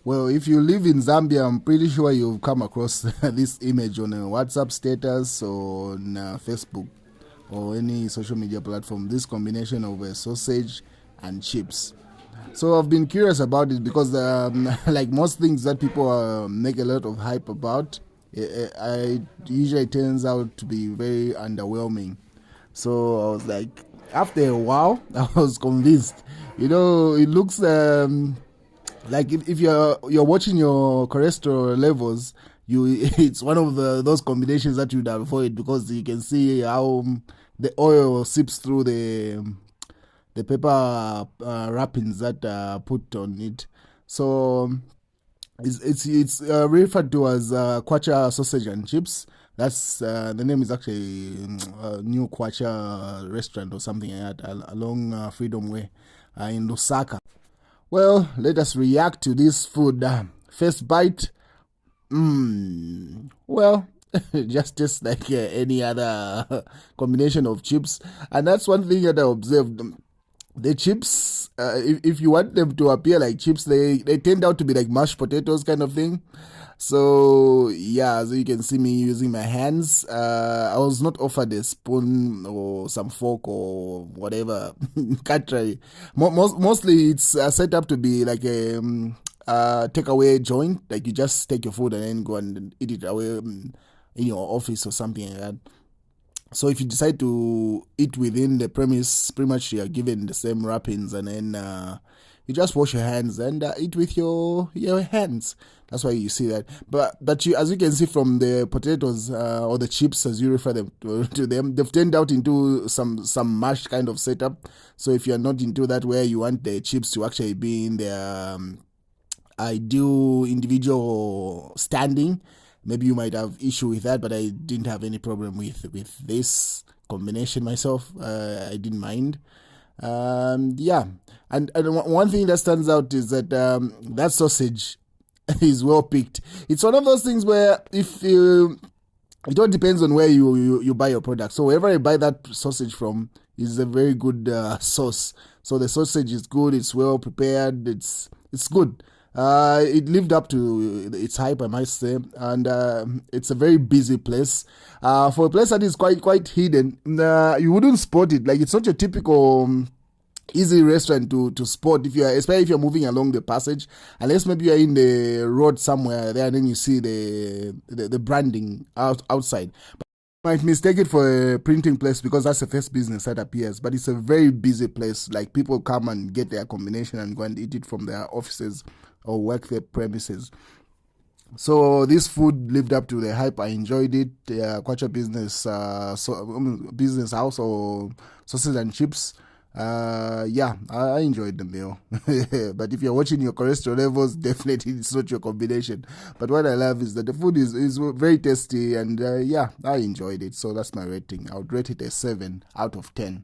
Well, if you live in Zambia, I'm pretty sure you've come across this image on a WhatsApp status or on Facebook or any social media platform. This combination of sausage and chips. So I've been curious about it because, like most things that people make a lot of hype about, it usually turns out to be very underwhelming. So I was like, after a while, I was convinced. It looks like if you're watching your cholesterol levels, it's one of those combinations that you'd avoid because you can see how the oil seeps through the paper wrappings that are put on it. So it's referred to as Kwacha sausage and chips. That's the name is actually a new Kwacha restaurant or something like that along Freedom Way in Lusaka. Well, let us react to this food. First bite. Well, just like any other combination of chips. And that's one thing that I observed. The chips, if you want them to appear like chips, they tend out to be like mashed potatoes kind of thing. So yeah, so you can see me using my hands. I was not offered a spoon or some fork or whatever cutlery. Mostly it's set up to be like a takeaway joint. Like you just take your food and then go and eat it away in your office or something like that. So if you decide to eat within the premise, pretty much you are given the same wrappings, and then you just wash your hands and eat with your hands. That's why you see that. But you, as you can see from the potatoes or the chips, as you refer them to them, they've turned out into some mashed kind of setup. So if you're not into that, where you want the chips to actually be in their ideal individual standing, maybe you might have issue with that, but I didn't have any problem with this combination myself. I didn't mind. Yeah, and one thing that stands out is that that sausage is well picked. It's one of those things where if you, it all depends on where you buy your product. So wherever I buy that sausage from is a very good sauce. So the sausage is good. It's well prepared. It's good. It lived up to its hype, I might say, and it's a very busy place. For a place that is quite hidden, you wouldn't spot it. Like, it's not your typical easy restaurant to spot especially if you're moving along the passage, unless maybe you're in the road somewhere there and then you see the branding outside. Might mistake it for a printing place because that's the first business that appears, but it's a very busy place. Like, people come and get their combination and go and eat it from their offices or work their premises. So this food lived up to the hype. I enjoyed it. Kwacha business house or sausage and chips. Yeah, I enjoyed the meal. But if you're watching your cholesterol levels, definitely it's not your combination. But what I love is that the food is very tasty, and yeah, I enjoyed it. So that's my rating. I would rate it a 7 out of 10.